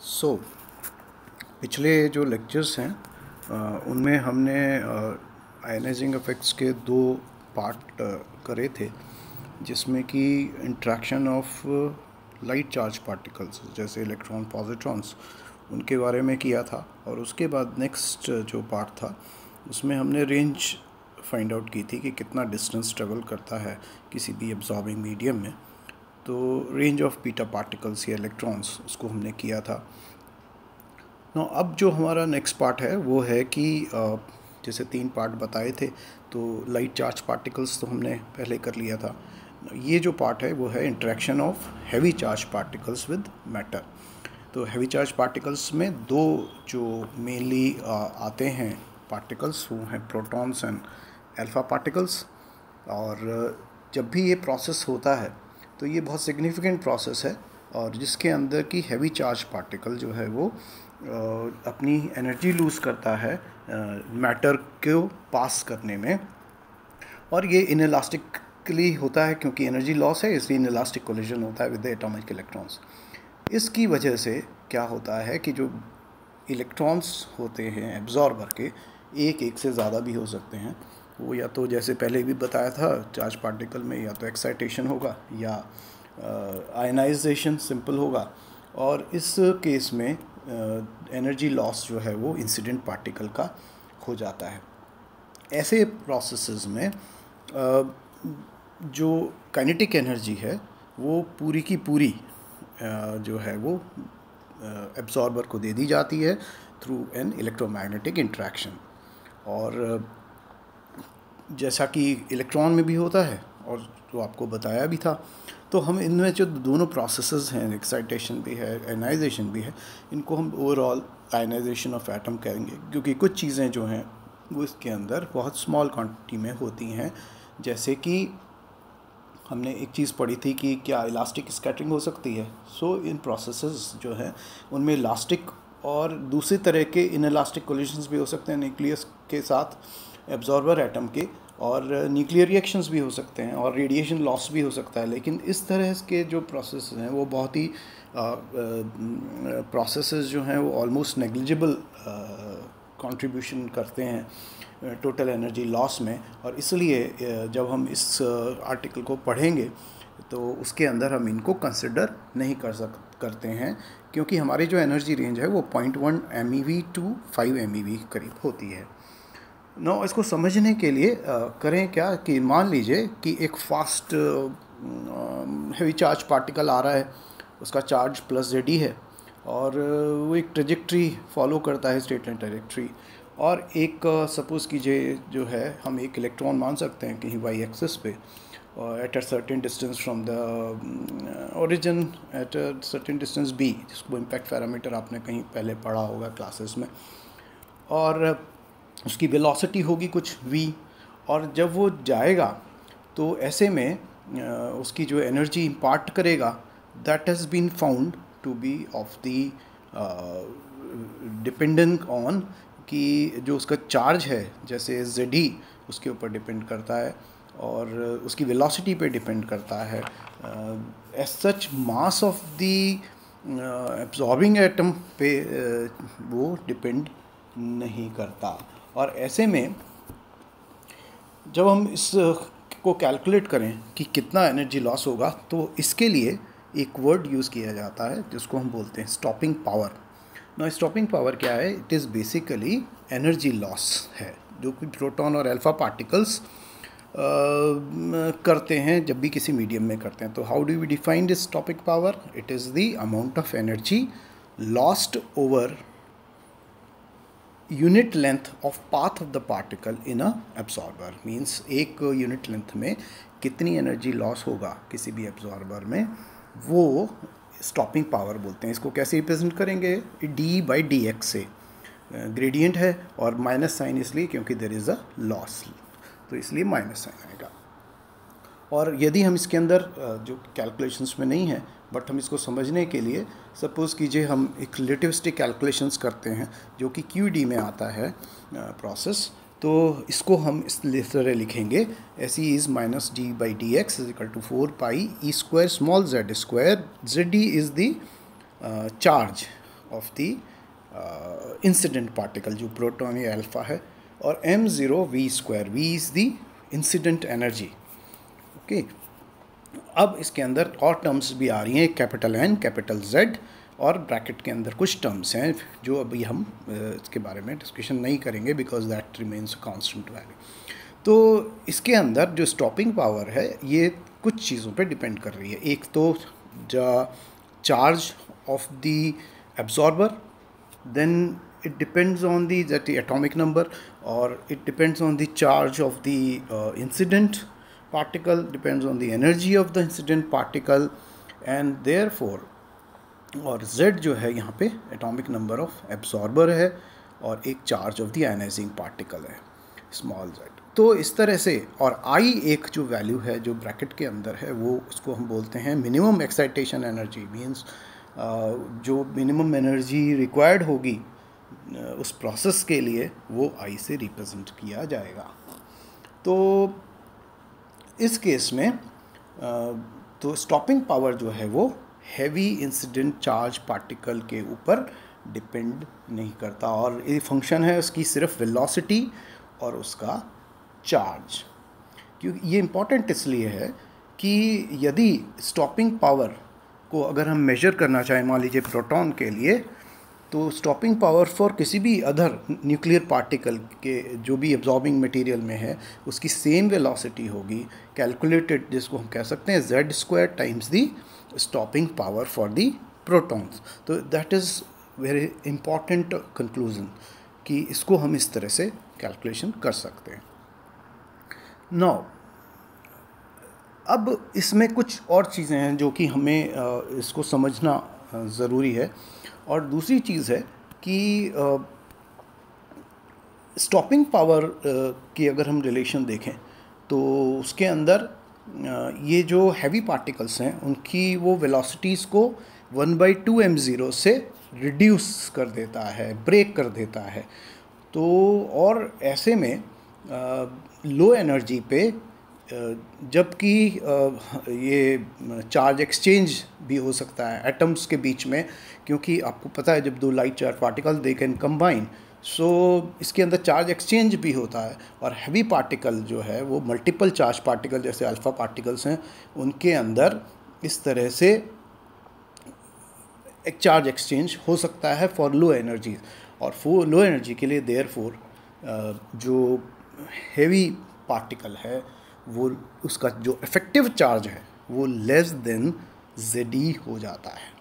सो पिछले जो लेक्चर्स हैं उनमें हमने आयनाइजिंग इफ़ेक्ट्स के दो पार्ट करे थे, जिसमें कि interaction of light charge particles जैसे इलेक्ट्रॉन पॉजिट्रॉन्स उनके बारे में किया था। और उसके बाद नेक्स्ट जो पार्ट था उसमें हमने रेंज फाइंड आउट की थी कि कितना डिस्टेंस ट्रेवल करता है किसी भी एब्जॉर्बिंग मीडियम में। तो रेंज ऑफ बीटा पार्टिकल्स या इलेक्ट्रॉन्स उसको हमने किया था। नो अब जो हमारा नेक्स्ट पार्ट है वो है कि जैसे 3 पार्ट बताए थे, तो लाइट चार्ज पार्टिकल्स तो हमने पहले कर लिया था। ये जो पार्ट है वो है interaction of heavy charge particles with matter. तो हैवी चार्ज पार्टिकल्स में दो जो मेनली आते हैं पार्टिकल्स, वो हैं प्रोटॉन्स एंड अल्फा पार्टिकल्स। और जब भी ये प्रोसेस होता है तो ये बहुत सिग्निफिकेंट प्रोसेस है, और जिसके अंदर की हैवी चार्ज पार्टिकल जो है वो अपनी एनर्जी लूज़ करता है मैटर को पास करने में। और ये इनइलास्टिकली होता है, क्योंकि एनर्जी लॉस है इसलिए इनइलास्टिक कोलिजन होता है विद द एटॉमिक इलेक्ट्रॉन्स। इसकी वजह से क्या होता है कि जो इलेक्ट्रॉन्स होते हैं एब्जॉर्बर के, एक से ज़्यादा भी हो सकते हैं, वो या तो जैसे पहले भी बताया था चार्ज पार्टिकल में या तो एक्साइटेशन होगा या आयनाइजेशन सिंपल होगा। और इस केस में एनर्जी लॉस जो है वो इंसिडेंट पार्टिकल का हो जाता है। ऐसे प्रोसेसेस में जो काइनेटिक एनर्जी है वो पूरी की पूरी जो है वो एब्जॉर्बर को दे दी जाती है थ्रू एन इलेक्ट्रोमैग्नेटिक इंट्रैक्शन। और जैसा कि इलेक्ट्रॉन में भी होता है और जो आपको बताया भी था, तो हम इनमें जो दोनों प्रोसेसेस हैं, एक्साइटेशन भी है आयनाइजेशन भी है, इनको हम ओवरऑल आयनाइजेशन ऑफ एटम कहेंगे, क्योंकि कुछ चीज़ें जो हैं वो इसके अंदर बहुत स्मॉल क्वांटिटी में होती हैं। जैसे कि हमने एक चीज़ पढ़ी थी कि क्या इलास्टिक स्कैटरिंग हो सकती है। सो इन प्रोसेसेस जो हैं उनमें इलास्टिक और दूसरी तरह के इनइलास्टिक कोलिजन्स भी हो सकते हैं न्यूक्लियस के साथ एब्जॉर्बर एटम के, और न्यूक्लियर रिएक्शंस भी हो सकते हैं, और रेडिएशन लॉस भी हो सकता है। लेकिन इस तरह के जो प्रोसेस हैं वो बहुत ही प्रोसेसेस जो हैं वो ऑलमोस्ट नेग्लिजिबल कंट्रीब्यूशन करते हैं टोटल एनर्जी लॉस में। और इसलिए जब हम इस आर्टिकल को पढ़ेंगे तो उसके अंदर हम इनको कंसिडर नहीं करते हैं, क्योंकि हमारी जो एनर्जी रेंज है वो 0.1 MeV टू 5 MeV करीब होती है। इसको समझने के लिए करें क्या कि मान लीजिए कि एक फास्ट हैवी चार्ज पार्टिकल आ रहा है, उसका चार्ज +Ze है, और वो एक ट्रेजेक्ट्री फॉलो करता है, स्ट्रेट लाइन ट्रेजेक्ट्री। और एक सपोज़ कीजिए जो है हम एक इलेक्ट्रॉन मान सकते हैं कहीं y एक्सिस पे, at a certain distance from the origin, at a certain distance b, जिसको इम्पैक्ट पैरामीटर आपने कहीं पहले पढ़ा होगा क्लासेस में। और उसकी वेलोसिटी होगी कुछ v, और जब वो जाएगा तो ऐसे में उसकी जो एनर्जी इम्पार्ट करेगा that has been found to be of the dependent on कि जो उसका चार्ज है, जैसे Ze उसके ऊपर डिपेंड करता है और उसकी वेलोसिटी पे डिपेंड करता है। As such mass of the absorbing atom पे वो डिपेंड नहीं करता। और ऐसे में जब हम इस को कैलकुलेट करें कि कितना एनर्जी लॉस होगा, तो इसके लिए एक वर्ड यूज़ किया जाता है जिसको हम बोलते हैं स्टॉपिंग पावर। स्टॉपिंग पावर क्या है? It is basically energy loss है जो कि प्रोटॉन और अल्फा पार्टिकल्स करते हैं जब भी किसी मीडियम में करते हैं। तो how do we define this stopping power? It is the amount of energy lost over unit length of path of the particle in a absorber. Means एक यूनिट लेंथ में कितनी एनर्जी लॉस होगा किसी भी एब्जॉर्बर में, वो stopping power बोलते हैं। इसको कैसे रिप्रेजेंट करेंगे? d/dx से। ग्रेडियंट है और माइनस साइन इसलिए क्योंकि देयर इज़ अ लॉस, तो इसलिए माइनस साइन आएगा। और यदि हम इसके अंदर जो कैलकुलेशंस में नहीं है, बट हम इसको समझने के लिए सपोज़ कीजिए हम एक रिलेटिविस्टिक कैलकुलेशंस करते हैं जो कि QD में आता है प्रोसेस, तो इसको हम इस तरह लिखेंगे SE is -d/dx = 4πe² small z²। Zd is the charge of the incident particle जो प्रोटॉन या अल्फा है, और m0 v², v is the incident energy. Okay, अब इसके अंदर और टर्म्स भी आ रही हैं, कैपिटल N, कैपिटल Z, और ब्रैकेट के अंदर कुछ टर्म्स हैं जो अभी हम इसके बारे में डिस्कशन नहीं करेंगे because that remains constant value. तो इसके अंदर जो स्टॉपिंग पावर है ये कुछ चीज़ों पे डिपेंड कर रही है। एक तो charge of the absorber, then it depends on the atomic number, or it depends on the charge of the incident particle, depends on the energy of the incident particle, and therefore और Z जो है यहाँ पे atomic number of absorber है और एक charge of the ionising particle है small z। तो इस तरह से, और I एक जो वैल्यू है जो ब्रैकेट के अंदर है वो उसको हम बोलते हैं मिनिमम एक्साइटेशन एनर्जी, मीन्स जो मिनिमम एनर्जी रिक्वायर्ड होगी उस प्रोसेस के लिए वो I से रिप्रेजेंट किया जाएगा। तो इस केस में तो स्टॉपिंग पावर जो है वो हैवी इंसिडेंट चार्ज पार्टिकल के ऊपर डिपेंड नहीं करता, और ये फंक्शन है उसकी सिर्फ वेलोसिटी और उसका चार्ज। क्योंकि ये इम्पॉर्टेंट इसलिए है कि यदि स्टॉपिंग पावर को अगर हम मेजर करना चाहें, मान लीजिए प्रोटॉन के लिए, तो स्टॉपिंग पावर फॉर किसी भी अदर न्यूक्लियर पार्टिकल के जो भी एब्जॉर्बिंग मटेरियल में है उसकी सेम वेलोसिटी होगी कैलकुलेटेड, जिसको हम कह सकते हैं z² times the stopping power for the protons. तो that is very important conclusion कि इसको हम इस तरह से कैलकुलेशन कर सकते हैं। नाउ अब इसमें कुछ और चीज़ें हैं जो कि हमें इसको समझना ज़रूरी है। और दूसरी चीज़ है कि स्टॉपिंग पावर की अगर हम रिलेशन देखें तो उसके अंदर ये जो हैवी पार्टिकल्स हैं उनकी वो वेलोसिटीज़ को 1/2 m0 से रिड्यूस कर देता है, ब्रेक कर देता है। तो और ऐसे में लो एनर्जी पे जबकि ये चार्ज एक्सचेंज भी हो सकता है एटम्स के बीच में, क्योंकि आपको पता है जब दो light charge particle they can combine, so इसके अंदर चार्ज एक्सचेंज भी होता है। और हैवी पार्टिकल जो है वो मल्टीपल चार्ज पार्टिकल जैसे अल्फ़ा पार्टिकल्स हैं उनके अंदर इस तरह से एक चार्ज एक्सचेंज हो सकता है फॉर लो एनर्जी, और फॉर लो एनर्जी के लिए देयरफॉर जो हैवी पार्टिकल है वो उसका जो इफेक्टिव चार्ज है वो लेस देन Ze हो जाता है।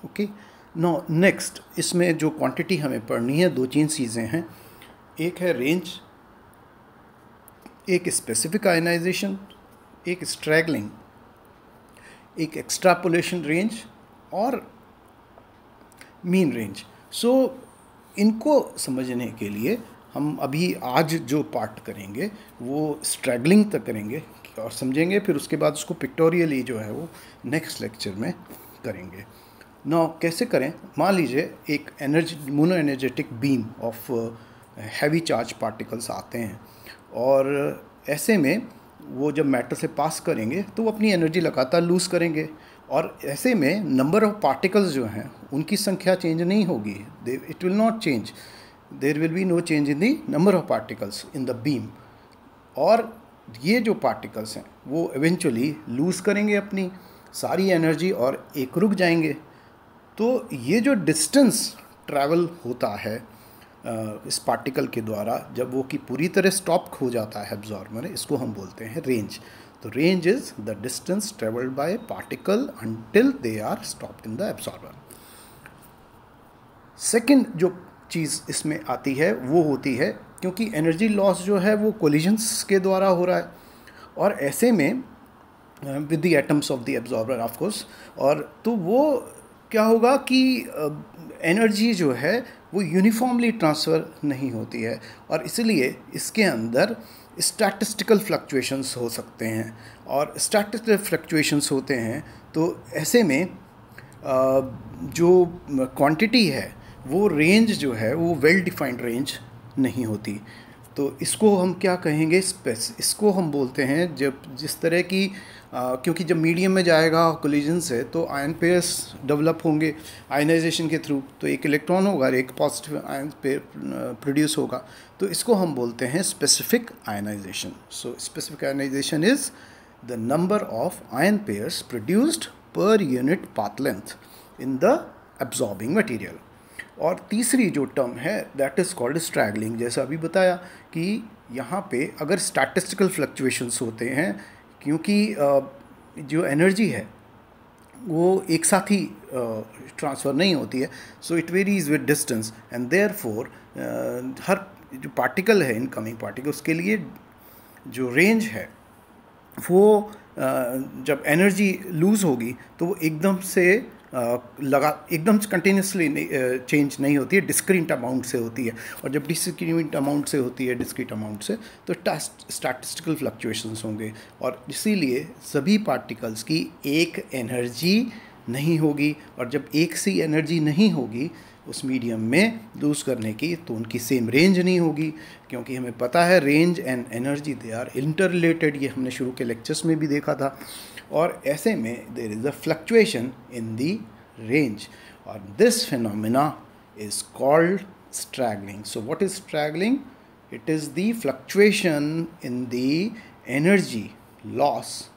ओके, नो नेक्स्ट इसमें जो क्वांटिटी हमें पढ़नी है 2-3 चीज़ें हैं। एक है रेंज, एक स्पेसिफिक आयनाइजेशन, एक स्ट्रैगलिंग, एक एक्सट्रापोलेशन रेंज और मीन रेंज। सो इनको समझने के लिए हम अभी आज जो पार्ट करेंगे वो स्ट्रैगलिंग तक करेंगे और समझेंगे, फिर उसके बाद उसको पिक्टोरियली जो है वो नेक्स्ट लेक्चर में करेंगे। नाउ कैसे करें, मान लीजिए एक mono energetic beam of heavy charge particles आते हैं और ऐसे में वो जब मैटर से पास करेंगे तो वो अपनी एनर्जी लगातार लूज़ करेंगे, और ऐसे में नंबर ऑफ पार्टिकल्स जो हैं उनकी संख्या चेंज नहीं होगी, it will not change, there will be no change in the number of particles in the beam. और ये जो पार्टिकल्स हैं वो इवेंचुअली लूज़ करेंगे अपनी सारी एनर्जी और एक रुक जाएंगे। तो ये जो डिस्टेंस ट्रैवल होता है इस पार्टिकल के द्वारा जब वो कि पूरी तरह स्टॉप हो जाता है एब्जॉर्बर, इसको हम बोलते हैं रेंज। तो range is the distance travelled by particle until they are stopped in the absorber. Second जो चीज़ इसमें आती है वो होती है, क्योंकि एनर्जी लॉस जो है वो कोलिजन्स के द्वारा हो रहा है, और ऐसे में with the atoms of the absorber of course, और तो वो क्या होगा कि एनर्जी जो है वो यूनिफॉर्मली ट्रांसफ़र नहीं होती है, और इसलिए इसके अंदर स्टैटिस्टिकल फ्लक्चुएशंस हो सकते हैं। और स्टैटिस्टिकल फ्लक्चुएशंस होते हैं तो ऐसे में जो क्वांटिटी है वो रेंज जो है वो वेल डिफाइंड रेंज नहीं होती। तो इसको हम क्या कहेंगे, इसको हम बोलते हैं जब जिस तरह की क्योंकि जब मीडियम में जाएगा कोलिजन से तो आयन पेयर्स डेवलप होंगे आयनाइजेशन के थ्रू, तो एक इलेक्ट्रॉन होगा और एक पॉजिटिव आयन पेयर प्रोड्यूस होगा, तो इसको हम बोलते हैं specific ionization. So specific ionization is the number of ion pairs produced per unit path length in the absorbing material. और तीसरी जो टर्म है दैट इज़ कॉल्ड स्ट्रैगलिंग। जैसा अभी बताया कि यहाँ पे अगर स्टैटिस्टिकल फ्लक्चुएशंस होते हैं, क्योंकि जो एनर्जी है वो एक साथ ही ट्रांसफ़र नहीं होती है, so it varies with distance and therefore हर जो पार्टिकल है इनकमिंग पार्टिकल उसके लिए जो रेंज है वो जब एनर्जी लूज़ होगी तो वो एकदम से एकदम कंटिन्यूसली चेंज नहीं होती है, डिस्क्रीट अमाउंट से होती है। और जब डिस्क्रीट अमाउंट से होती है, डिस्क्रीट अमाउंट से, तो स्टैटिस्टिकल फ्लक्चुएशंस होंगे और इसीलिए सभी पार्टिकल्स की एक एनर्जी नहीं होगी। और जब एक सी एनर्जी नहीं होगी उस मीडियम में लूज़ करने की, तो उनकी सेम रेंज नहीं होगी, क्योंकि हमें पता है range and energy they are inter related. ये हमने शुरू के लेक्चर्स में भी देखा था। और ऐसे में there is a fluctuation in the range और this phenomena is called straggling. So what is straggling? It is the fluctuation in the energy loss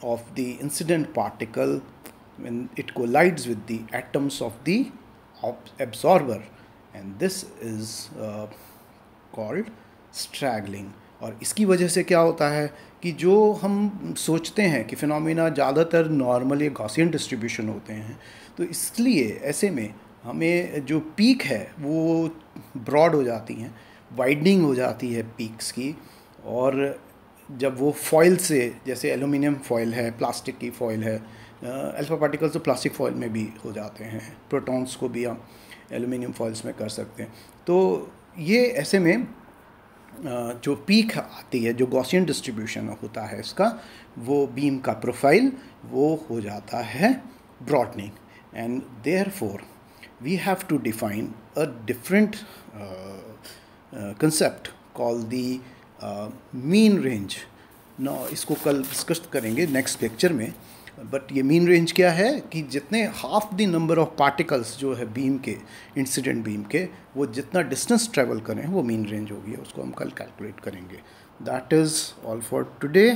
of the incident particle when it collides with the atoms of the absorber, and this is called straggling। और इसकी वजह से क्या होता है कि जो हम सोचते हैं कि फिनोमेना ज़्यादातर नॉर्मल या गॉसियन डिस्ट्रीब्यूशन होते हैं, तो इसलिए ऐसे में हमें जो पीक है वो ब्रॉड हो जाती हैं, वाइडनिंग हो जाती है पीक्स की। और जब वो फॉइल से, जैसे एल्यूमिनियम फॉइल है, प्लास्टिक की फॉइल है, अल्फा पार्टिकल्स तो प्लास्टिक फॉइल में भी हो जाते हैं, प्रोटॉन्स को भी हम एल्यूमिनियम फॉइल्स में कर सकते हैं। तो ये ऐसे में जो पीक आती है, जो गॉसियन डिस्ट्रीब्यूशन होता है इसका, वो बीम का प्रोफाइल वो हो जाता है broadening, and therefore we have to define a different concept called the mean range. ना इसको कल डिस्कस करेंगे नेक्स्ट लेक्चर में। बट ये मीन रेंज क्या है कि जितने half the number of particles जो है बीम के, इंसिडेंट बीम के, वो जितना डिस्टेंस ट्रेवल करें वो मीन रेंज होगी, उसको हम कल कैलकुलेट करेंगे। That is all for today.